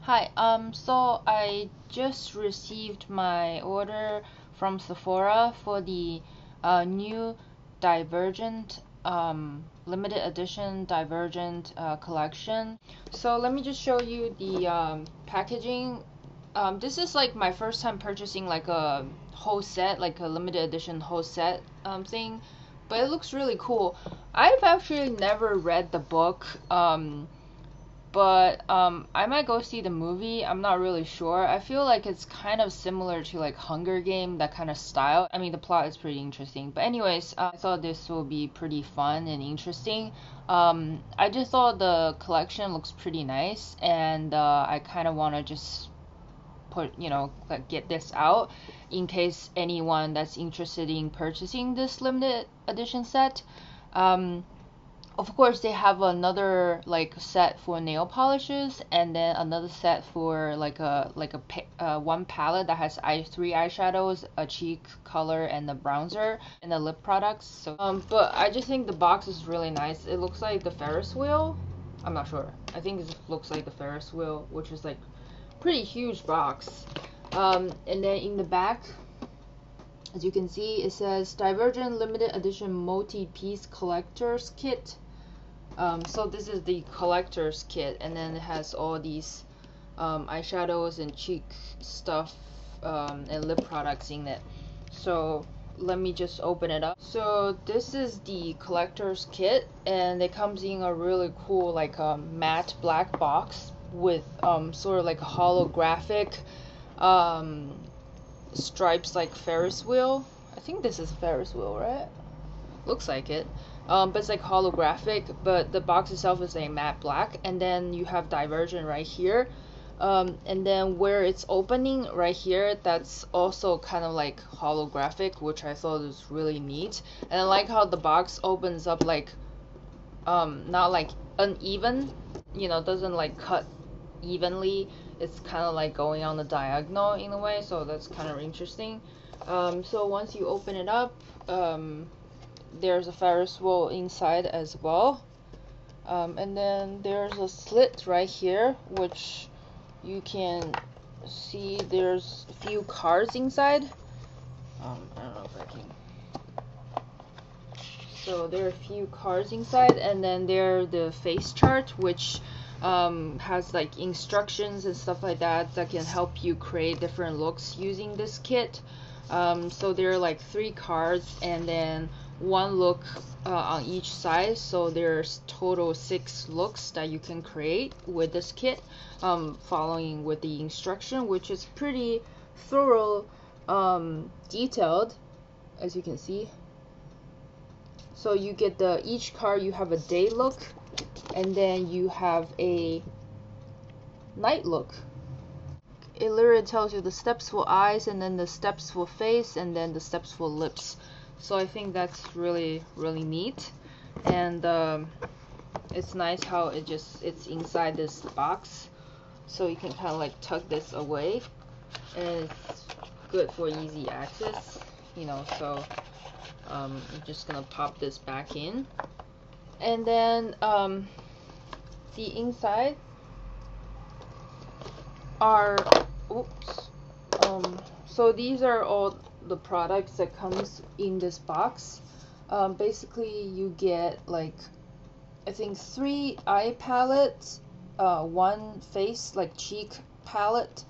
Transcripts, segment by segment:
Hi, so I just received my order from Sephora for the new Divergent, limited edition Divergent collection. So let me just show you the packaging. This is like my first time purchasing like a whole set, like a limited edition whole set thing, but it looks really cool. I've actually never read the book. But I might go see the movie. I'm not really sure. I feel like it's kind of similar to like Hunger Game, that kind of style. I mean, the plot is pretty interesting. But anyways, I thought this will be pretty fun and interesting. I just thought the collection looks pretty nice, and I kind of want to just like get this out in case anyone that's interested in purchasing this limited edition set. Um, of course, they have another like set for nail polishes, and then another set for one palette that has three eyeshadows, a cheek color, and a bronzer, and the lip products. So, but I just think the box is really nice. It looks like the Ferris wheel. I'm not sure. I think it looks like the Ferris wheel, which is like pretty huge box. And then in the back, as you can see, it says Divergent Limited Edition Multi-Piece Collector's Kit. So this is the collector's kit, and then it has all these eyeshadows and cheek stuff and lip products in it. So let me just open it up. So this is the collector's kit, and it comes in a really cool like matte black box with sort of like a holographic stripes like Ferris wheel. I think this is a Ferris wheel, right? Looks like it. But it's like holographic, but the box itself is a matte black, and then you have Divergent right here, and then where it's opening right here, that's also kind of like holographic, which I thought was really neat. And I like how the box opens up like not like uneven, doesn't like cut evenly. It's kind of like going on the diagonal in a way, so that's kind of interesting. So once you open it up, there's a Ferris wheel inside as well, and then there's a slit right here, which you can see there's a few cards inside. I don't know if I can. So there are a few cards inside, and then there's the face chart, which has like instructions and stuff like that can help you create different looks using this kit. So there are like 3 cards, and then one look on each side, so there's total 6 looks that you can create with this kit, following with the instruction, which is pretty thorough, detailed, as you can see. So you get each card, you have a day look, and then you have a night look. It literally tells you the steps for eyes, and then the steps for face, and then the steps for lips. So I think that's really neat, and it's nice how it's inside this box, so you can kind of like tuck this away, and it's good for easy access, so I'm just gonna pop this back in, and then the inside are so these are all the products that comes in this box. Basically you get like I think 3 eye palettes, 1 face like cheek palette,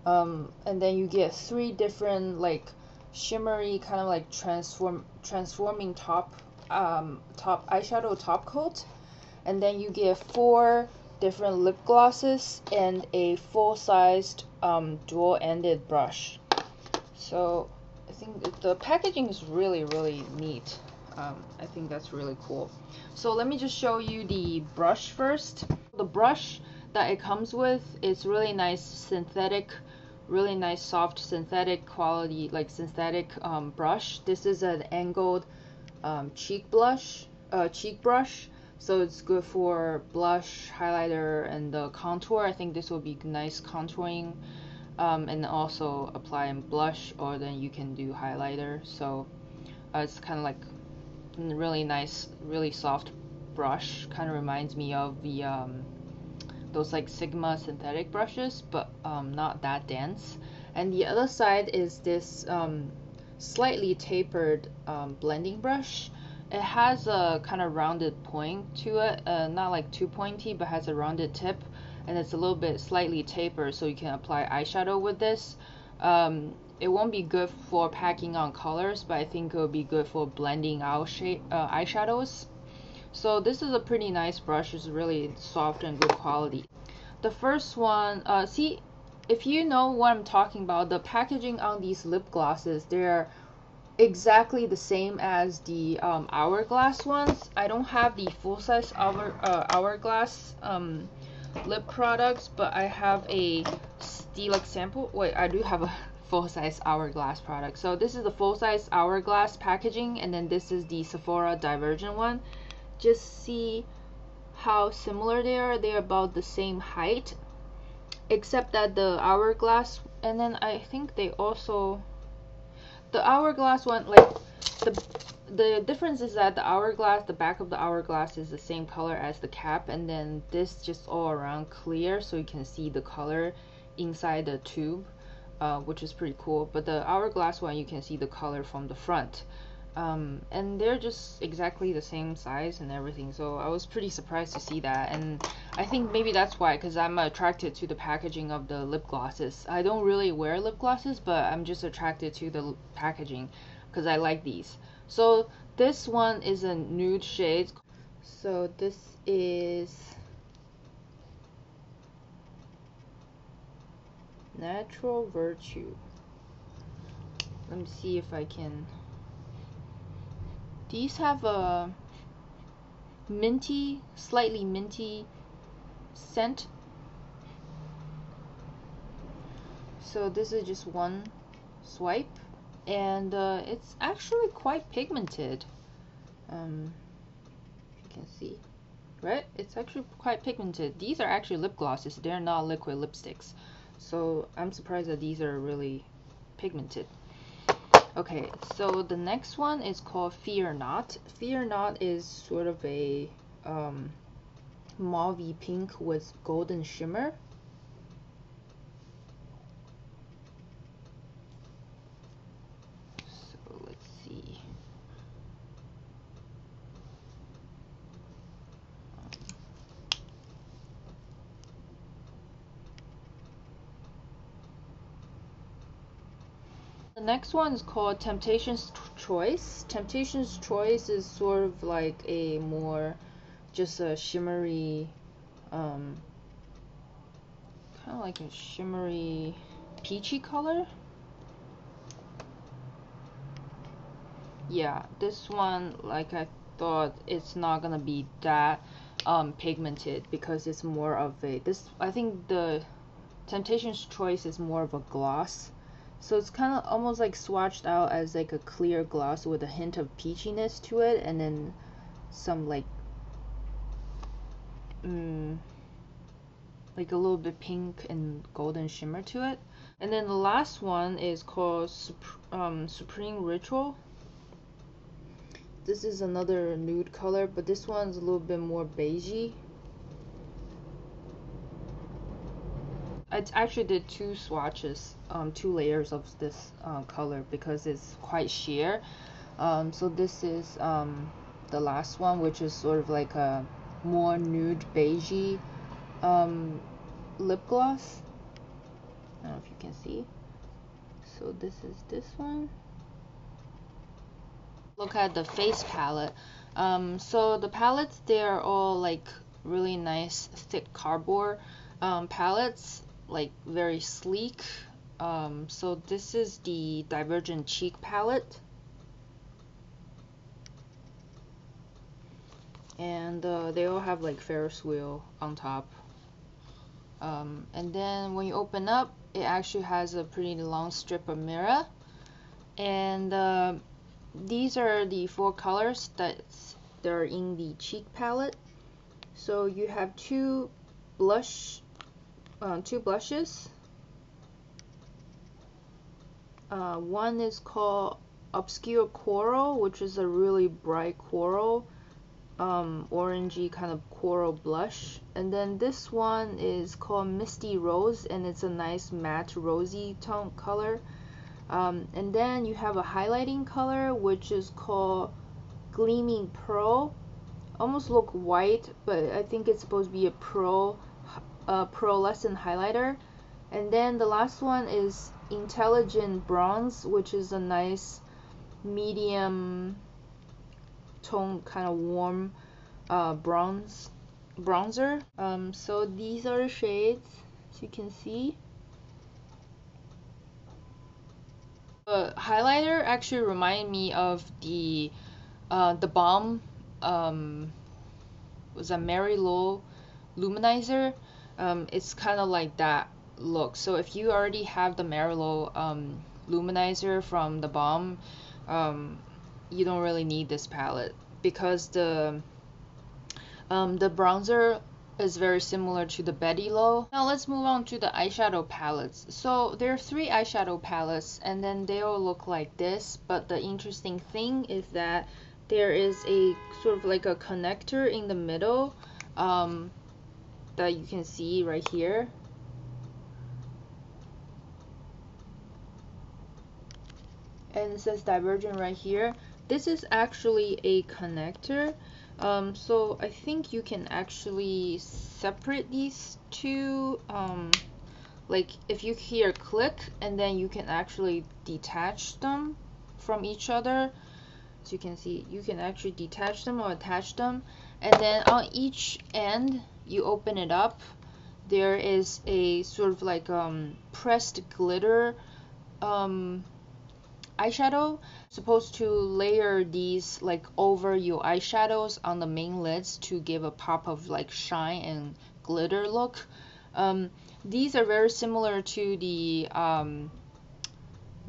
and then you get 3 different like shimmery kind of like transforming top eyeshadow top coat, and then you get 4 different lip glosses and a full-sized dual-ended brush. So I think the packaging is really neat. I think that's really cool. So let me just show you the brush first. The brush that it comes with is really nice synthetic, really nice soft synthetic quality, like synthetic brush. This is an angled cheek brush, so it's good for blush, highlighter, and the contour. I think this will be nice contouring, and also applying blush, or then you can do highlighter. So it's kind of like really nice, really soft brush. Kind of reminds me of the those like Sigma synthetic brushes, but not that dense. And the other side is this slightly tapered blending brush. It has a kind of rounded point to it, not like too pointy, but has a rounded tip, and it's a little bit slightly tapered, so you can apply eyeshadow with this. It won't be good for packing on colors, but I think it will be good for blending out eyeshadows. So this is a pretty nice brush. It's really soft and good quality. The first one, see, if you know what I'm talking about, the packaging on these lip glosses, they're exactly the same as the Hourglass ones. I don't have the full-size Hourglass lip products, but I have a deluxe sample. Wait, I do have a full-size Hourglass product. So this is the full-size Hourglass packaging, and then this is the Sephora Divergent one. Just see how similar they are. They're about the same height, except that the Hourglass, and then I think they also, the Hourglass one, like the difference is that the Hourglass, the back of the Hourglass is the same color as the cap, and then this just all around clear, so you can see the color inside the tube, which is pretty cool. But the Hourglass one, you can see the color from the front. And they're just exactly the same size and everything, so I was pretty surprised to see that. And I think maybe that's why, because I'm attracted to the packaging of the lip glosses. I don't really wear lip glosses, but I'm just attracted to the packaging because I like these. So this one is a nude shade. So this is Natural Virtue. Let me see if I can. These have a minty, slightly minty scent. So this is just one swipe, and it's actually quite pigmented. You can see, right? It's actually quite pigmented. These are actually lip glosses. They're not liquid lipsticks. So I'm surprised that these are really pigmented. Okay, so the next one is called Fear Not. Fear Not is sort of a mauve pink with golden shimmer. So let's see. The next one is called Temptation's Choice. Temptation's Choice is sort of like a more just a shimmery, kind of like a shimmery peachy color. Yeah, this one, like I thought, it's not gonna be that pigmented because it's more of a, this, I think the Temptation's Choice is more of a gloss. So it's kind of almost like swatched out as like a clear gloss with a hint of peachiness to it, and then some like like a little bit pink and golden shimmer to it. And then the last one is called Supreme Ritual. This is another nude color, but this one's a little bit more beigey. I actually did two swatches, 2 layers of this color because it's quite sheer. So this is the last one, which is sort of like a more nude beigey lip gloss. I don't know if you can see. So this is this one. Look at the face palette. So the palettes, they are all like really nice thick cardboard palettes, like very sleek. So this is the Divergent Cheek palette, and they all have like Ferris wheel on top. And then when you open up, it actually has a pretty long strip of mirror, and these are the 4 colors that are in the cheek palette. So you have two blushes. One is called Obscure Coral, which is a really bright coral, orangey kind of coral blush. And then this one is called Misty Rose, and it's a nice matte rosy tone color. And then you have a highlighting color which is called Gleaming Pearl. Almost look white, but I think it's supposed to be a pearlescent highlighter. And then the last one is Intelligent Bronze, which is a nice medium tone, kind of warm bronzer. So these are the shades, as you can see. The highlighter actually reminded me of the Balm, was a Mary Lou luminizer. It's kind of like that look. So if you already have the Mary Lou luminizer from the Balm, you don't really need this palette, because the bronzer is very similar to the Betty Lou. Now let's move on to the eyeshadow palettes. So there are 3 eyeshadow palettes, and then they all look like this, but the interesting thing is that there is a sort of like a connector in the middle that you can see right here. And it says Divergent right here. This is actually a connector. So I think you can actually separate these two. Like if you hear click, and then you can actually detach them from each other. So you can see you can actually detach them or attach them. And then on each end, you open it up. There is a sort of like pressed glitter eyeshadow, supposed to layer these like over your eyeshadows on the main lids to give a pop of like shine and glitter look. These are very similar to the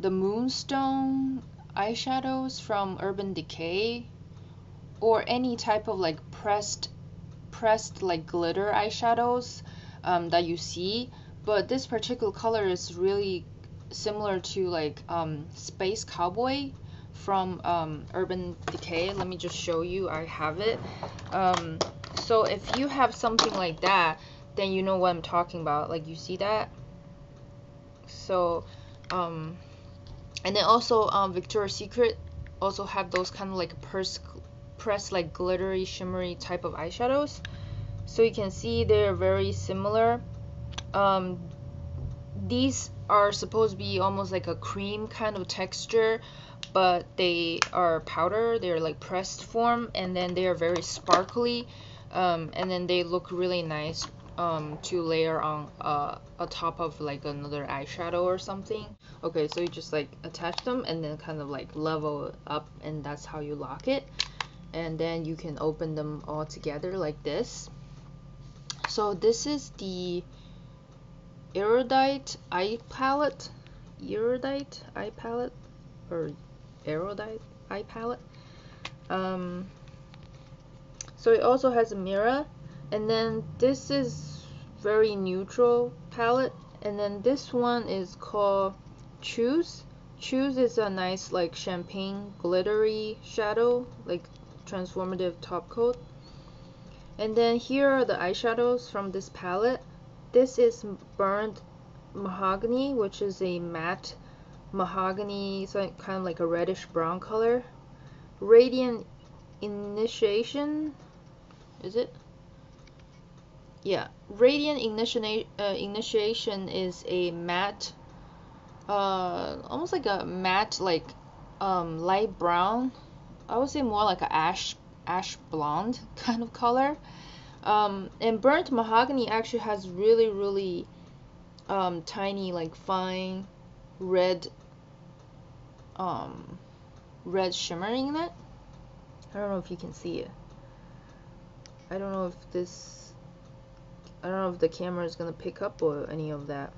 Moonstone eyeshadows from Urban Decay, or any type of like pressed like glitter eyeshadows that you see. But this particular color is really similar to like Space Cowboy from Urban Decay. Let me just show you. I have it. So if you have something like that, then you know what I'm talking about. Like, you see that? So and then also Victoria's Secret also have those kind of like pressed like glittery shimmery type of eyeshadows. So you can see they're very similar. These are supposed to be almost like a cream kind of texture, but they are powder. They're like pressed form, and then they are very sparkly, and then they look really nice to layer on a top of like another eyeshadow or something. Okay, so you just like attach them and then kind of like level up, and that's how you lock it. And then you can open them all together like this. So this is the Erudite Eye Palette. Erudite Eye Palette, or Erudite Eye Palette. So it also has a mirror, and then this is very neutral palette, and then this one is called Choose. Choose is a nice like champagne glittery shadow, like transformative top coat. And then here are the eyeshadows from this palette. This is Burnt Mahogany, which is a matte mahogany, so kind of like a reddish brown color. Radiant Initiation, is it? Yeah, Radiant Initiation is a matte, almost like a matte, like light brown. I would say more like a ash blonde kind of color. And Burnt Mahogany actually has really tiny, like fine red red shimmer in it. I don't know if you can see it. I don't know if the camera is gonna pick up or any of that.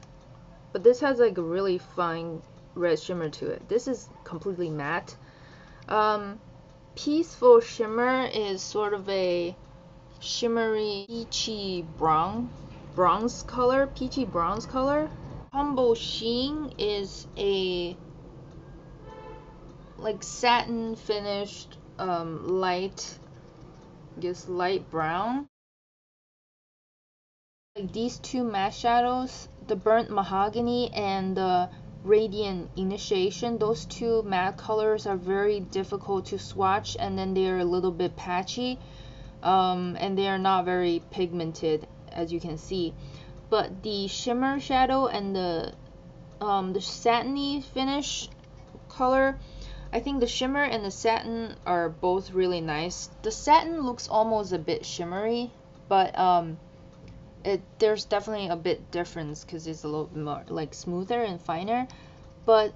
But this has like a really fine red shimmer to it. This is completely matte. Peaceful Shimmer is sort of a shimmery peachy bronze color, peachy bronze color. Humble Sheen is a like satin finished light I guess light brown. Like these two matte shadows, the burnt mahogany and the radiant initiation, those two matte colors are very difficult to swatch, and then they are a little bit patchy, and they are not very pigmented, as you can see. But the shimmer shadow and the satiny finish color, I think the shimmer and the satin are both really nice. The satin looks almost a bit shimmery, but there's definitely a bit difference because it's a little bit more like smoother and finer. But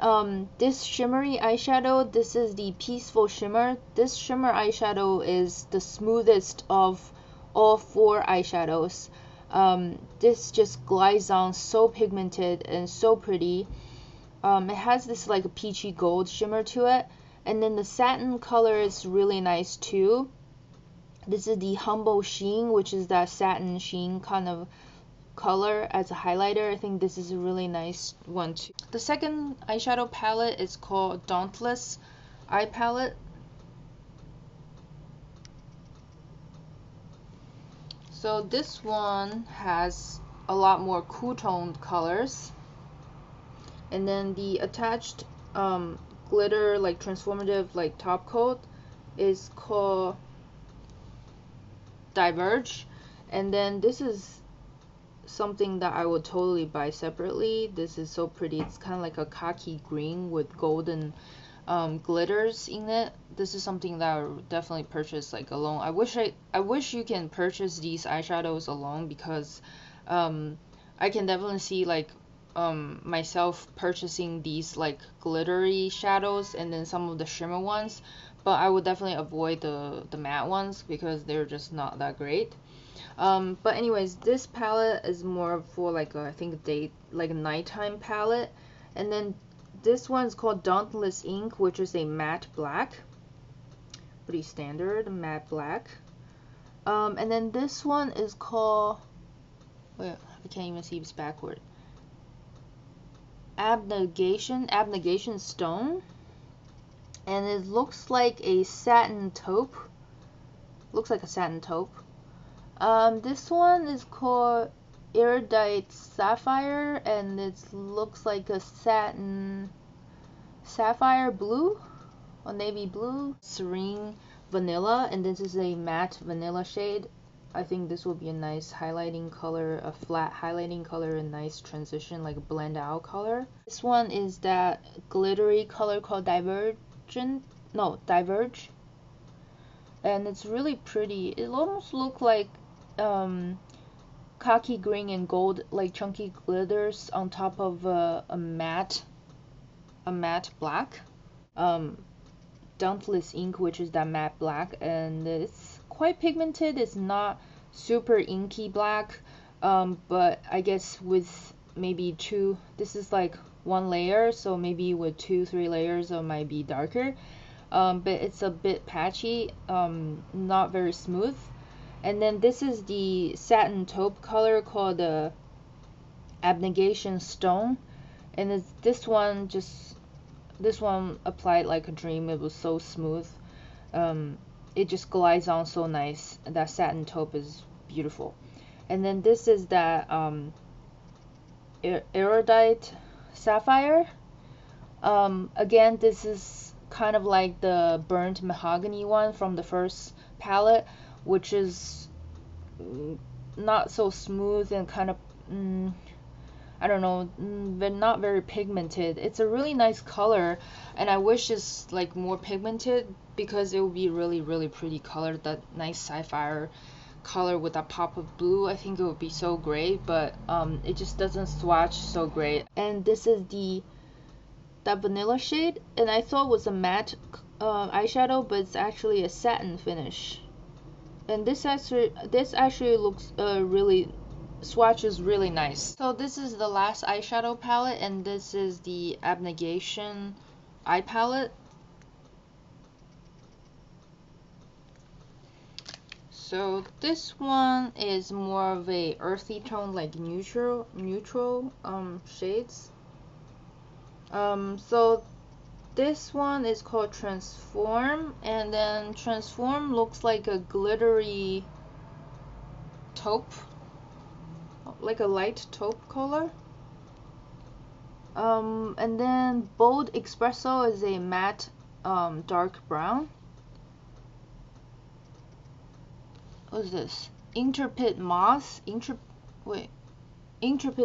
this shimmery eyeshadow, this is the Peaceful Shimmer. This shimmer eyeshadow is the smoothest of all 4 eyeshadows. This just glides on so pigmented and so pretty. It has this like a peachy gold shimmer to it, and then the satin color is really nice too. This is the Humble Sheen, which is that satin sheen kind of color as a highlighter. I think this is a really nice one too. The second eyeshadow palette is called Dauntless Eye Palette. So this one has a lot more cool toned colors, and then the attached glitter like transformative like top coat is called Diverge. And then this is something that I would totally buy separately. This is so pretty. It's kind of like a khaki green with golden glitters in it. This is something that I would definitely purchase like alone. I wish you can purchase these eyeshadows alone, because I can definitely see like myself purchasing these like glittery shadows and then some of the shimmer ones, but I would definitely avoid the matte ones because they're just not that great. But anyways, this palette is more for like I think a nighttime palette. And then this one's called Dauntless Ink, which is a matte black, pretty standard matte black. And then this one is called, wait, I can't even see if it's backward, Abnegation Stone, and it looks like a satin taupe. This one is called Iridite Sapphire, and it looks like a satin sapphire blue or navy blue. Serene Vanilla, and this is a matte vanilla shade. I think this will be a nice highlighting color, a flat highlighting color, a nice transition, like a blend out color. This one is that glittery color called Diverge, and it's really pretty. It almost looks like khaki green and gold, like chunky glitters on top of a matte black. Dauntless Ink, which is that matte black, and it's quite pigmented. It's not super inky black, but I guess with maybe this is like 1 layer, so maybe with 2-3 layers it might be darker, but it's a bit patchy, not very smooth. And then this is the satin taupe color called the Abnegation Stone, and it's this one applied like a dream. It was so smooth. It just glides on so nice. That satin taupe is beautiful. And then this is that Iridite Sapphire. Again, this is kind of like the burnt mahogany one from the first palette, which is not so smooth and kind of I don't know, but not very pigmented. It's a really nice color, and I wish it's like more pigmented, because it would be really pretty color. That nice sapphire color with a pop of blue, I think it would be so great, but it just doesn't swatch so great. And this is that vanilla shade, and I thought it was a matte eyeshadow, but it's actually a satin finish. And this actually looks swatches really nice. So this is the last eyeshadow palette, and this is the Abnegation Eye Palette. So this one is more of a earthy tone, like neutral shades. So this one is called Transform, and then Transform looks like a glittery taupe, like a light taupe color. And then Bold Espresso is a matte dark brown. What is this? Intrepid Moss. Intrepid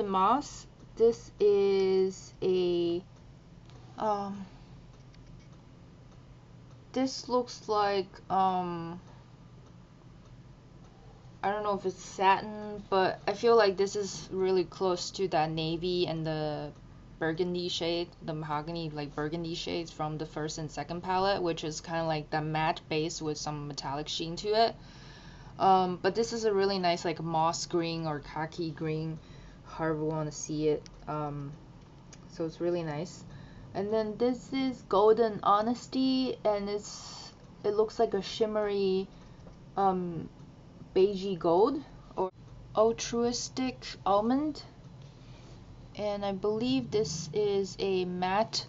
Moss. This is a this looks like I don't know if it's satin, but I feel like this is really close to that navy and the burgundy shade, the mahogany like burgundy shades from the first and second palette, which is kind of like the matte base with some metallic sheen to it. But this is a really nice like moss green or khaki green, however you want to see it. So it's really nice. And then this is Golden Honesty, and it looks like a shimmery beigey gold or altruistic almond. And I believe this is a matte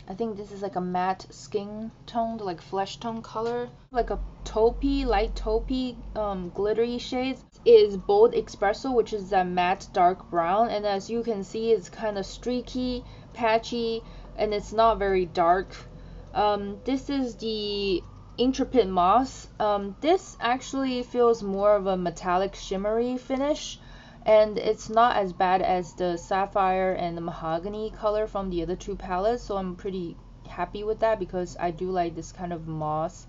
I think this is like a matte skin toned, like flesh tone color, like a taupey, light taupey, glittery shades. Is Bold Espresso, which is that matte dark brown, and as you can see, it's kind of streaky, patchy, and it's not very dark. This is the Intrepid Moss. This actually feels more of a metallic shimmery finish, and it's not as bad as the sapphire and the mahogany color from the other two palettes, so I'm pretty happy with that because I do like this kind of moss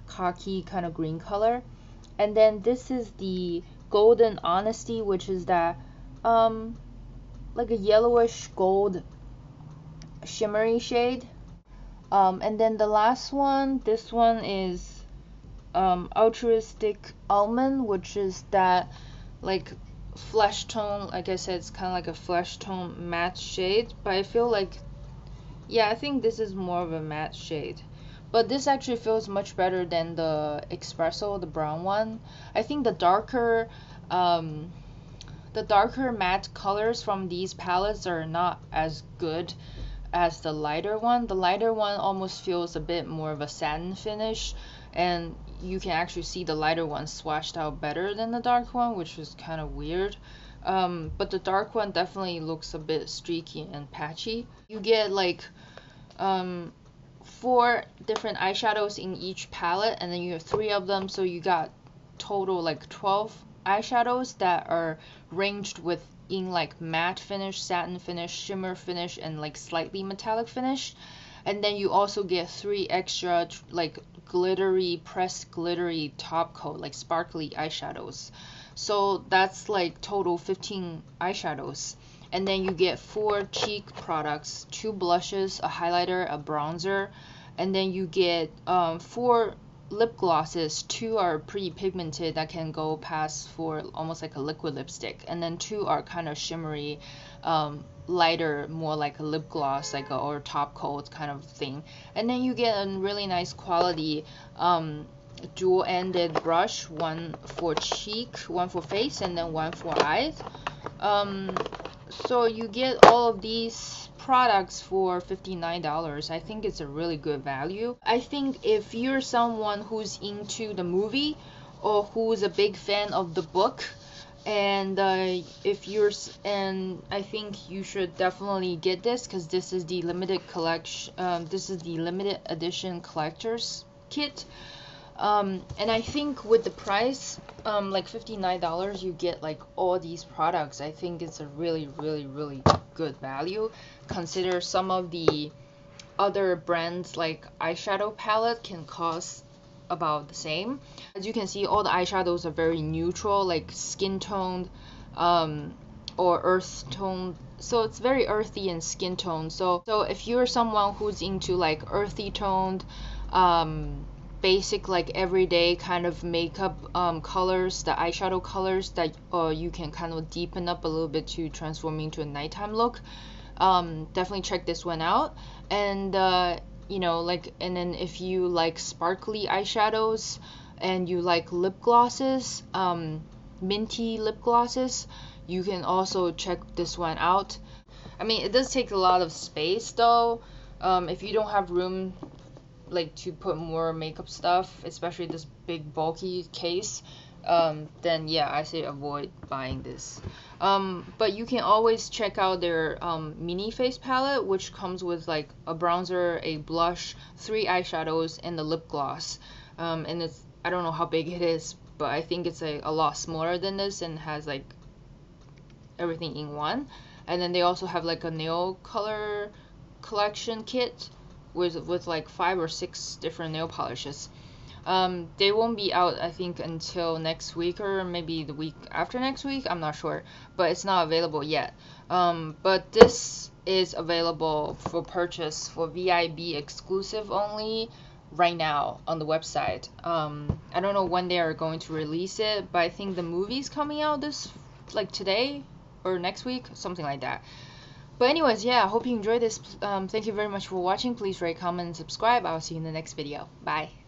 khaki kind of green color. And then this is the Golden Honesty, which is that like a yellowish gold shimmery shade. And then the last one, this one is Altruistic Almond, which is that like flesh tone, like I said, it's kind of like a flesh tone matte shade, but I feel like, yeah, I think this is more of a matte shade, but this actually feels much better than the Espresso, the brown one. I think the darker matte colors from these palettes are not as good as the lighter one. The lighter one almost feels a bit more of a satin finish, and you can actually see the lighter one swatched out better than the dark one, which is kind of weird. But the dark one definitely looks a bit streaky and patchy. You get like 4 different eyeshadows in each palette, and then you have 3 of them, so you got total like 12 eyeshadows that are ranged in like matte finish, satin finish, shimmer finish, and like slightly metallic finish. And then you also get 3 extra like pressed glittery top coat, like sparkly eyeshadows. So that's like total 15 eyeshadows. And then you get 4 cheek products, 2 blushes, a highlighter, a bronzer, and then you get 4 lip glosses. 2 are pretty pigmented that can go past for almost like a liquid lipstick, and then 2 are kind of shimmery, lighter, more like a lip gloss, like or top coat kind of thing. And then you get a really nice quality dual-ended brush, one for cheek, one for face, and then one for eyes. So you get all of these products for $59. I think it's a really good value. I think if you're someone who's into the movie or who's a big fan of the book, and I think you should definitely get this because this is the limited collection. This is the limited edition collector's kit. And I think with the price, like $59, you get like all these products. I think it's a really, really, really good value. Consider some of the other brands like eyeshadow palette can cost about the same. As you can see, all the eyeshadows are very neutral, like skin toned or earth toned, so it's very earthy and skin toned. So if you're someone who's into like earthy toned, basic like everyday kind of makeup colors, the eyeshadow colors that you can kind of deepen up a little bit to transform into a nighttime look, definitely check this one out. And you know, like, and then if you like sparkly eyeshadows and you like lip glosses, minty lip glosses, you can also check this one out. I mean, it does take a lot of space though. If you don't have room like to put more makeup stuff, especially this big bulky case, then yeah, I say avoid buying this. But you can always check out their mini face palette, which comes with like a bronzer, a blush, 3 eyeshadows, and the lip gloss. And it's, I don't know how big it is, but I think it's a lot smaller than this and has like everything in one. And then they also have like a nail color collection kit with like 5 or 6 different nail polishes. They won't be out, I think, until next week or maybe the week after next week. I'm not sure, but it's not available yet. But this is available for purchase for VIB exclusive only right now on the website. I don't know when they are going to release it, but I think the movie's coming out this like today or next week, something like that. But anyways, yeah, I hope you enjoyed this. Thank you very much for watching. Please rate, comment, and subscribe. I'll see you in the next video. Bye.